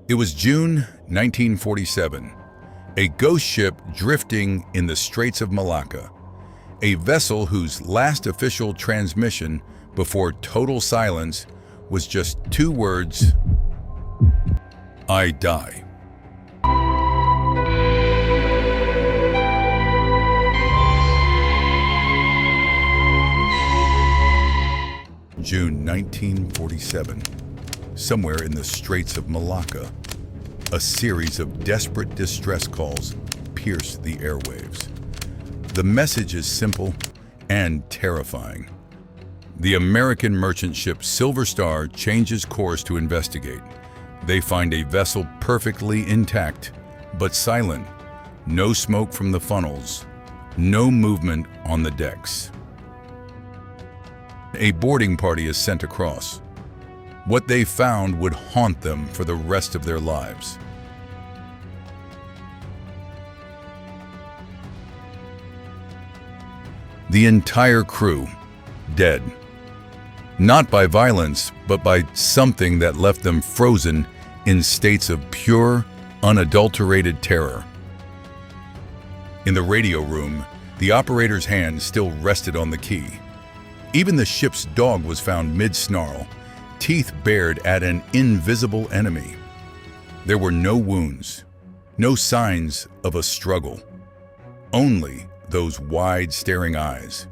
It was June 1947, a ghost ship drifting in the Straits of Malacca, a vessel whose last official transmission before total silence was just two words: I die. June 1947. Somewhere in the Straits of Malacca, a series of desperate distress calls pierce the airwaves. The message is simple and terrifying. The American merchant ship Silver Star changes course to investigate. They find a vessel perfectly intact, but silent. No smoke from the funnels, no movement on the decks. A boarding party is sent across. What they found would haunt them for the rest of their lives. The entire crew, dead. Not by violence, but by something that left them frozen in states of pure, unadulterated terror. In the radio room, the operator's hand still rested on the key. Even the ship's dog was found mid-snarl, teeth bared at an invisible enemy. There were no wounds, no signs of a struggle, only those wide staring eyes.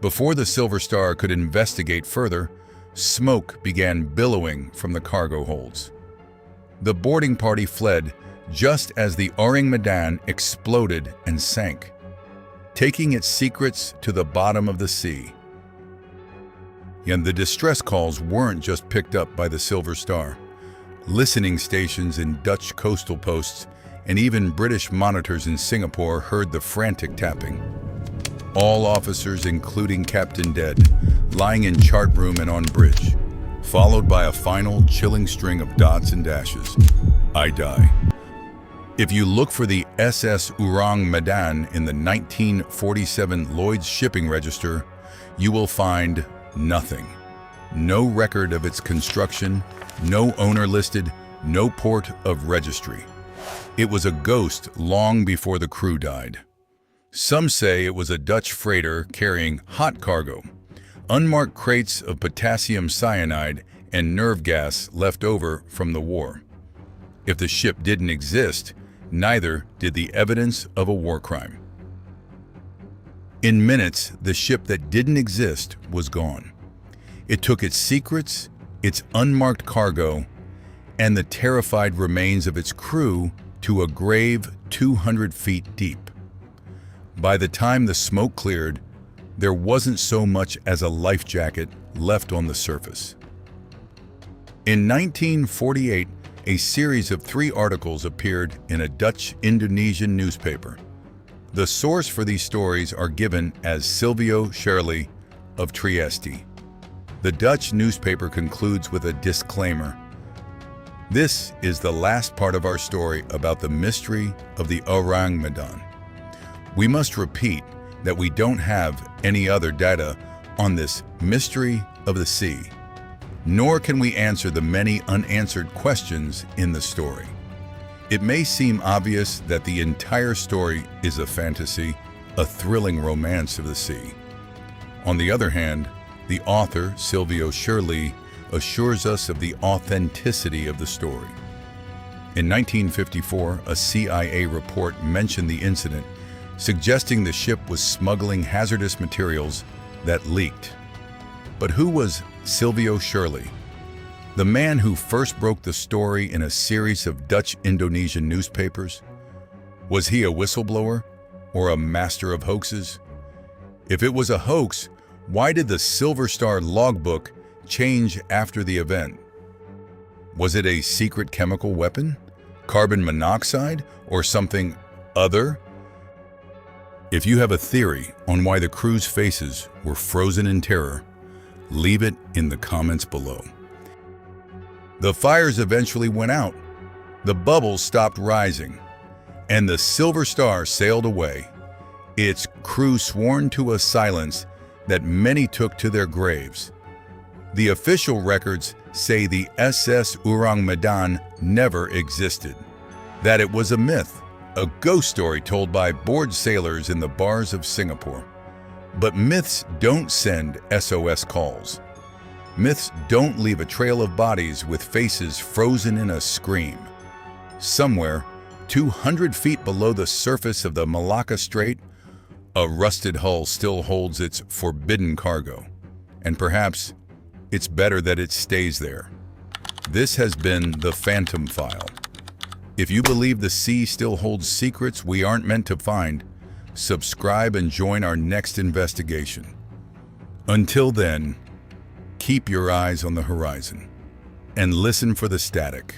Before the Silver Star could investigate further, smoke began billowing from the cargo holds. The boarding party fled just as the Ourang Medan exploded and sank, taking its secrets to the bottom of the sea. And the distress calls weren't just picked up by the Silver Star. Listening stations in Dutch coastal posts and even British monitors in Singapore heard the frantic tapping. All officers, including Captain Dead, lying in chart room and on bridge, followed by a final chilling string of dots and dashes. I die. If you look for the SS Ourang Medan in the 1947 Lloyd's shipping register, you will find nothing. No record of its construction, no owner listed, no port of registry. It was a ghost long before the crew died. Some say it was a Dutch freighter carrying hot cargo, unmarked crates of potassium cyanide and nerve gas left over from the war. If the ship didn't exist, neither did the evidence of a war crime. In minutes, the ship that didn't exist was gone. It took its secrets, its unmarked cargo, and the terrified remains of its crew to a grave 200 feet deep. By the time the smoke cleared, there wasn't so much as a life jacket left on the surface. In 1948, a series of 3 articles appeared in a Dutch-Indonesian newspaper. The source for these stories are given as Silvio Shirley of Trieste. The Dutch newspaper concludes with a disclaimer. This is the last part of our story about the mystery of the Ourang Medan. We must repeat that we don't have any other data on this mystery of the sea, nor can we answer the many unanswered questions in the story. It may seem obvious that the entire story is a fantasy, a thrilling romance of the sea. On the other hand, the author, Silvio Shirley, assures us of the authenticity of the story. In 1954, a CIA report mentioned the incident, suggesting the ship was smuggling hazardous materials that leaked. But who was Silvio Shirley? The man who first broke the story in a series of Dutch-Indonesian newspapers? Was he a whistleblower or a master of hoaxes? If it was a hoax, why did the Silver Star logbook change after the event? Was it a secret chemical weapon, carbon monoxide, or something other? If you have a theory on why the crew's faces were frozen in terror, leave it in the comments below. The fires eventually went out, the bubbles stopped rising, and the Silver Star sailed away, its crew sworn to a silence that many took to their graves. The official records say the SS Ourang Medan never existed, that it was a myth, a ghost story told by bored sailors in the bars of Singapore. But myths don't send SOS calls. Myths don't leave a trail of bodies with faces frozen in a scream. Somewhere, 200 feet below the surface of the Malacca Strait, a rusted hull still holds its forbidden cargo. And perhaps it's better that it stays there. This has been the Phantom File. If you believe the sea still holds secrets we aren't meant to find, subscribe and join our next investigation. Until then, keep your eyes on the horizon and listen for the static.